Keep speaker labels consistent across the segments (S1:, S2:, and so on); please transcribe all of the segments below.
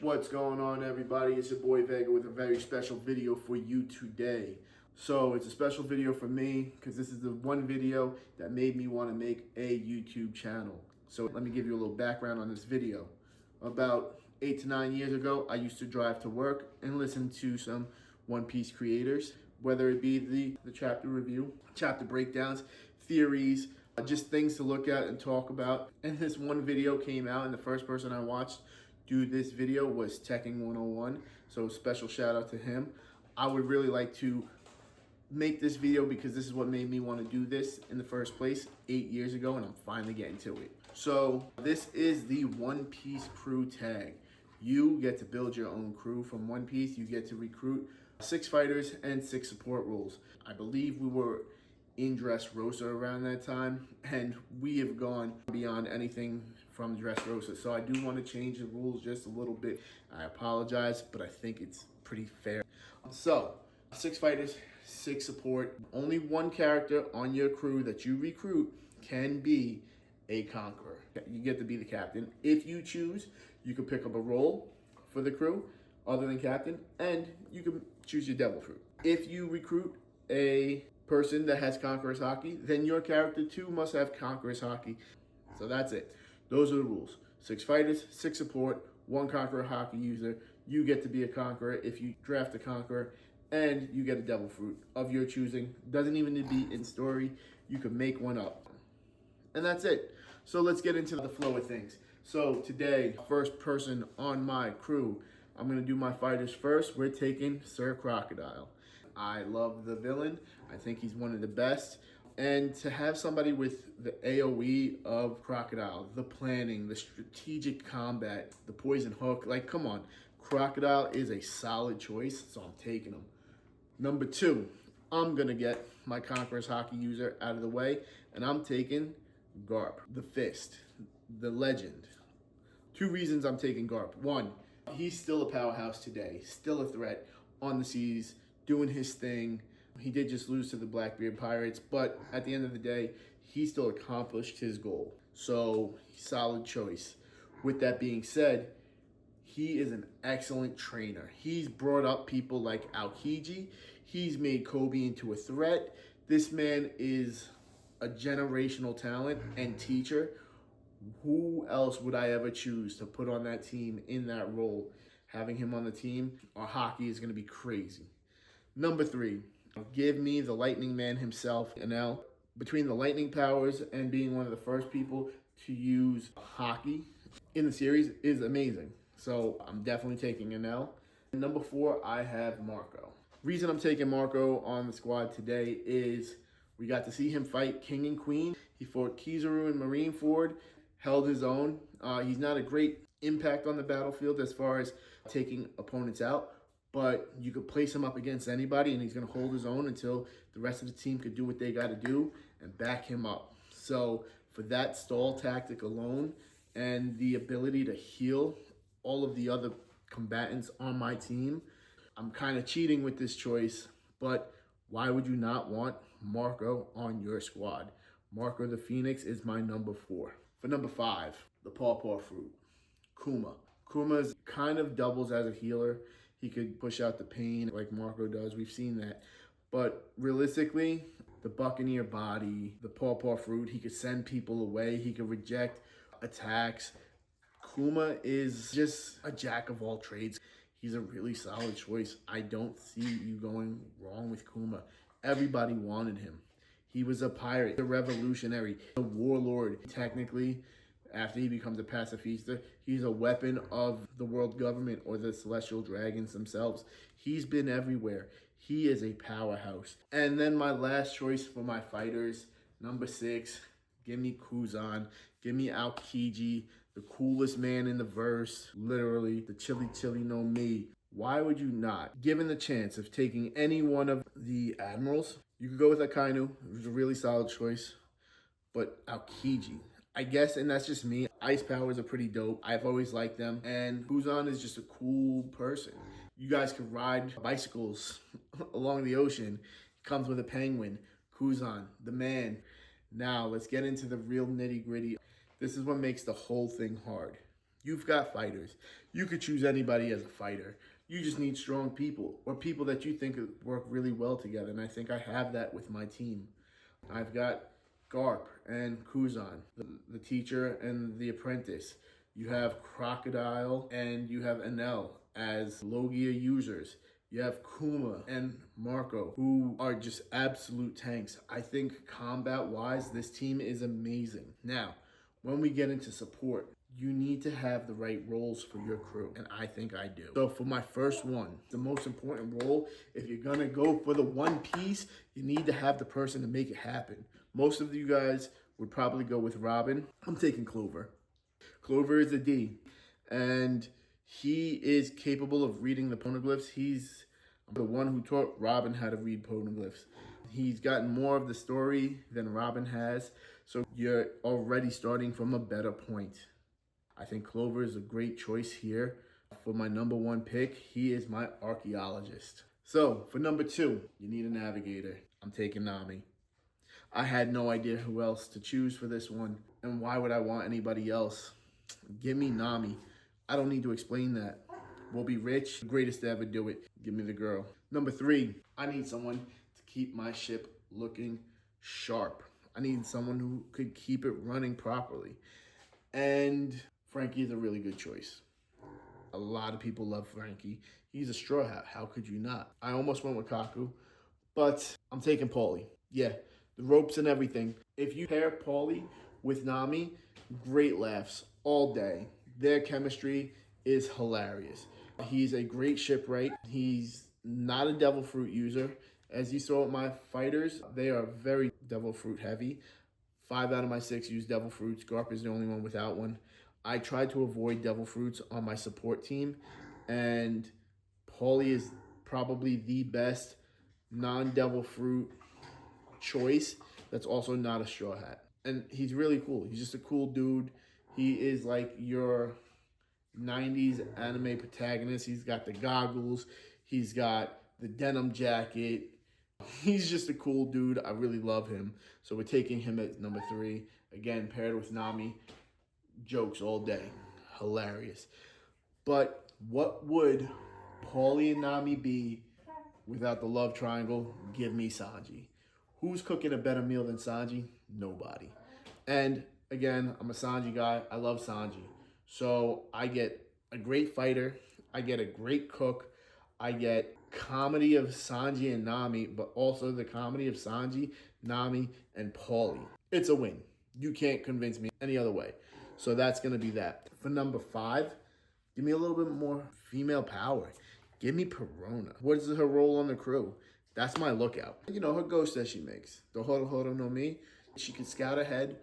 S1: What's going on, everybody? It's your boy Vega with a very special video for you today. So it's a special video for me because this is the one video that made me want to make a YouTube channel. So let me give you a little background on this video. About 8 to 9 years ago, I used to drive to work and listen to some One Piece creators, whether it be the chapter review, chapter breakdowns, theories, just things to look at and talk about. And this one video came out, and the first person I watched do this video was Tekking 101. So special shout out to him. I would really like to make this video because this is what made me want to do this in the first place 8 years ago, and I'm finally getting to it. So this is the One Piece crew tag. You get to build your own crew from One Piece. You get to recruit 6 fighters and 6 support roles. I believe we were in Dressrosa around that time, and we have gone beyond anything from Dressrosa. So I do want to change the rules just a little bit. I apologize, but I think it's pretty fair. So 6 fighters, 6 support. Only one character on your crew that you recruit can be a conqueror. You get to be the captain. If you choose, you can pick up a role for the crew other than captain, and you can choose your devil fruit. If you recruit a person that has Conqueror's Hockey, then your character too must have Conqueror's Hockey. So that's it. Those are the rules. 6 fighters, 6 support, 1 Conqueror Hockey user. You get to be a Conqueror if you draft a Conqueror, and you get a devil fruit of your choosing. Doesn't even need to be in story. You can make one up. And that's it. So let's get into the flow of things. So today, first person on my crew, I'm going to do my fighters first. We're taking Sir Crocodile. I love the villain. I think he's one of the best. And to have somebody with the AoE of Crocodile, the planning, the strategic combat, the poison hook, like, come on. Crocodile is a solid choice, so I'm taking him. Number 2, I'm going to get my Conqueror's Hockey user out of the way, and I'm taking Garp, the Fist, the legend. 2 reasons I'm taking Garp. 1, he's still a powerhouse today, still a threat on the seas, doing his thing. He did just lose to the Blackbeard Pirates, but at the end of the day, he still accomplished his goal. So, solid choice. With that being said, he is an excellent trainer. He's brought up people like Aokiji. He's made Kobe into a threat. This man is a generational talent and teacher. Who else would I ever choose to put on that team in that role? Having him on the team, our hockey is going to be crazy. Number 3, give me the Lightning Man himself, Enel. Between the lightning powers and being one of the first people to use hockey in the series is amazing. So I'm definitely taking Enel. Number 4, I have Marco. Reason I'm taking Marco on the squad today is we got to see him fight King and Queen. He fought Kizaru and Marineford, held his own. He's not a great impact on the battlefield as far as taking opponents out, but you could place him up against anybody and he's going to hold his own until the rest of the team could do what they got to do and back him up. So for that stall tactic alone and the ability to heal all of the other combatants on my team, I'm kind of cheating with this choice, but why would you not want Marco on your squad? Marco the Phoenix is my number 4. For number 5, the Pawpaw Fruit, Kuma. Kuma's kind of doubles as a healer. He could push out the pain like Marco does. We've seen that. But realistically, the Buccaneer body, the Pawpaw Fruit, he could send people away. He could reject attacks. Kuma is just a jack of all trades. He's a really solid choice. I don't see you going wrong with Kuma. Everybody wanted him. He was a pirate, a revolutionary, a warlord. Technically, after he becomes a pacifista, he's a weapon of the world government or the celestial dragons themselves. He's been everywhere. He is a powerhouse. And then my last choice for my fighters, number 6, give me Kuzan. Give me Aokiji, the coolest man in the verse. Literally, the chili no me. Why would you not? Given the chance of taking any one of the admirals, you could go with Akainu. It was a really solid choice. But Aokiji, I guess, and that's just me, ice powers are pretty dope. I've always liked them. And Kuzan is just a cool person. You guys could ride bicycles along the ocean. He comes with a penguin. Kuzan, the man. Now, let's get into the real nitty-gritty. This is what makes the whole thing hard. You've got fighters. You could choose anybody as a fighter. You just need strong people or people that you think work really well together. And I think I have that with my team. I've got Garp and Kuzan, the teacher and the apprentice. You have Crocodile and you have Enel as Logia users. You have Kuma and Marco, who are just absolute tanks. I think combat-wise, this team is amazing. Now, when we get into support, you need to have the right roles for your crew, and I think I do. So for my first one, the most important role, if you're gonna go for the one piece, you need to have the person to make it happen. Most of you guys would probably go with Robin. I'm taking Clover. Clover is a D, and he is capable of reading the poneglyphs. He's the one who taught Robin how to read poneglyphs. He's gotten more of the story than Robin has, so you're already starting from a better point. I think Clover is a great choice here. For my number one pick, he is my archaeologist. So for number two, you need a navigator. I'm taking Nami. I had no idea who else to choose for this one, and why would I want anybody else? Give me Nami. I don't need to explain that. We'll be rich, greatest to ever do it. Give me the girl. Number three, I need someone to keep my ship looking sharp. I need someone who could keep it running properly. And Frankie is a really good choice. A lot of people love Frankie. He's a straw hat. How could you not? I almost went with Kaku, but I'm taking Paulie. Yeah, the ropes and everything. If you pair Paulie with Nami, great laughs all day. Their chemistry is hilarious. He's a great shipwright. He's not a devil fruit user. As you saw with my fighters, they are very devil fruit heavy. 5 out of my 6 use devil fruits. Garp is the only one without one. I try to avoid devil fruits on my support team, and Paulie is probably the best non-devil fruit choice that's also not a straw hat. And he's really cool. He's just a cool dude. He is like your 90s anime protagonist. He's got the goggles. He's got the denim jacket. He's just a cool dude. I really love him. So we're taking him at number 3. Again, paired with Nami. Jokes all day. Hilarious. But what would Paulie and Nami be without the love triangle? Give me Sanji. Who's cooking a better meal than Sanji? Nobody. And again, I'm a Sanji guy. I love Sanji. So I get a great fighter. I get a great cook. I get comedy of Sanji and Nami, but also the comedy of Sanji, Nami, and Paulie. It's a win. You can't convince me any other way. So that's going to be that. For number 5, give me a little bit more female power. Give me Perona. What is her role on the crew? That's my lookout. You know, her ghost that she makes. The Horo Horo no Mi. She can scout ahead,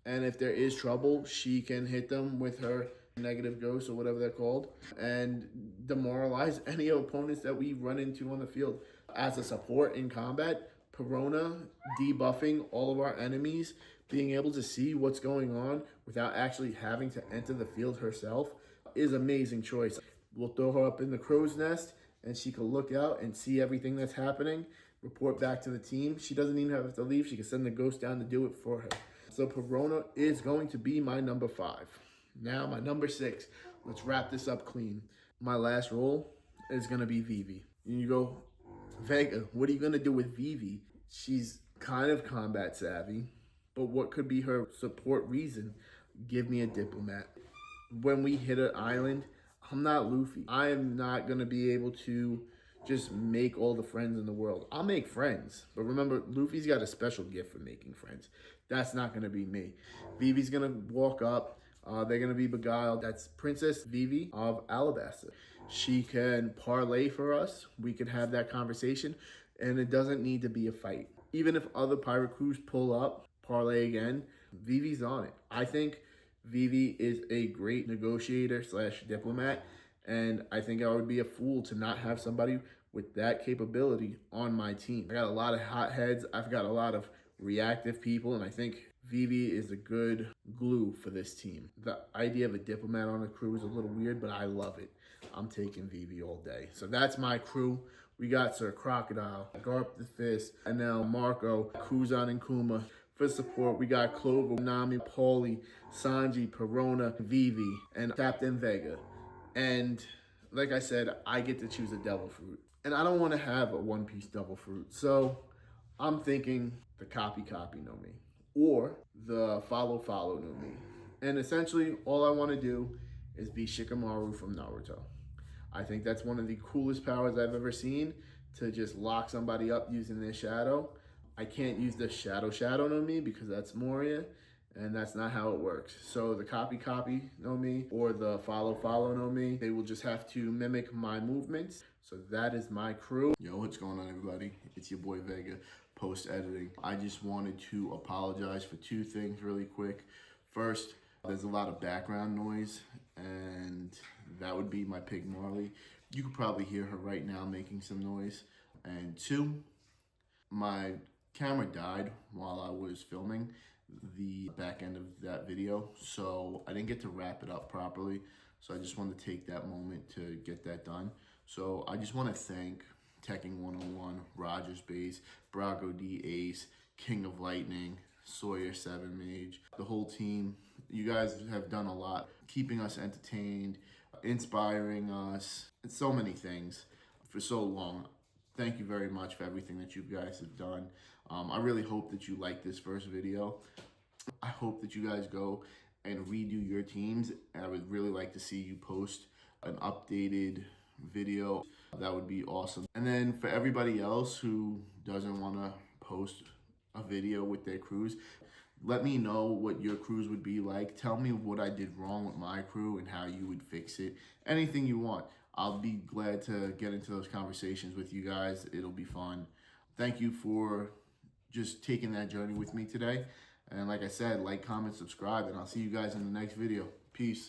S1: and if there is trouble, she can hit them with her negative ghost or whatever they're called and demoralize any opponents that we run into on the field. As a support in combat, Perona debuffing all of our enemies, being able to see what's going on without actually having to enter the field herself is an amazing choice. We'll throw her up in the crow's nest and she can look out and see everything that's happening, report back to the team. She doesn't even have to leave. She can send the ghost down to do it for her. So Perona is going to be my number 5. Now my number 6. Let's wrap this up clean. My last role is going to be Vivi. And you go, Vega, what are you going to do with Vivi? She's kind of combat savvy, but what could be her support reason? Give me a diplomat. When we hit an island, I'm not Luffy. I am not going to be able to just make all the friends in the world. I'll make friends, but remember, Luffy's got a special gift for making friends. That's not going to be me. Vivi's going to walk up. They're going to be beguiled. That's Princess Vivi of Alabasta. She can parlay for us. We can have that conversation, and it doesn't need to be a fight. Even if other pirate crews pull up, parlay again, Vivi's on it. I think Vivi is a great negotiator / diplomat, and I think I would be a fool to not have somebody with that capability on my team. I got a lot of hotheads. I've got a lot of reactive people, and I think Vivi is a good glue for this team. The idea of a diplomat on a crew is a little weird, but I love it. I'm taking Vivi all day. So that's my crew. We got Sir Crocodile, Garp the Fist, and now Marco, Kuzan, and Kuma. for support. We got Clover, Nami, Paulie, Sanji, Perona, Vivi, and Captain Vega. And like I said, I get to choose a devil fruit. And I don't want to have a One Piece devil fruit. So I'm thinking the copy know me. Or the follow know me. And essentially, all I want to do is be Shikamaru from Naruto. I think that's one of the coolest powers I've ever seen, to just lock somebody up using their shadow. I can't use the shadow no me because that's Moria, and that's not how it works. So the copy no me or the follow no me, they will just have to mimic my movements. So that is my crew. Yo, what's going on, everybody? It's your boy Vega, post editing. I just wanted to apologize for two things really quick. First, there's a lot of background noise, and that would be my pig Marley. You could probably hear her right now making some noise. And two, my camera died while I was filming the back end of that video, so I didn't get to wrap it up properly. So I just wanted to take that moment to get that done. So I just want to thank Tekking 101, Rogers Base, Brago D Ace, King of Lightning, Sawyer 7 Mage, the whole team. You guys have done a lot, keeping us entertained, inspiring us, and so many things for so long. Thank you very much for everything that you guys have done. I really hope that you like this first video. I hope that you guys go and redo your teams. I would really like to see you post an updated video. That would be awesome. And then for everybody else who doesn't want to post a video with their crews, let me know what your crews would be like. Tell me what I did wrong with my crew and how you would fix it. Anything you want. I'll be glad to get into those conversations with you guys. It'll be fun. Thank you for just taking that journey with me today. And like I said, like, comment, subscribe, and I'll see you guys in the next video. Peace.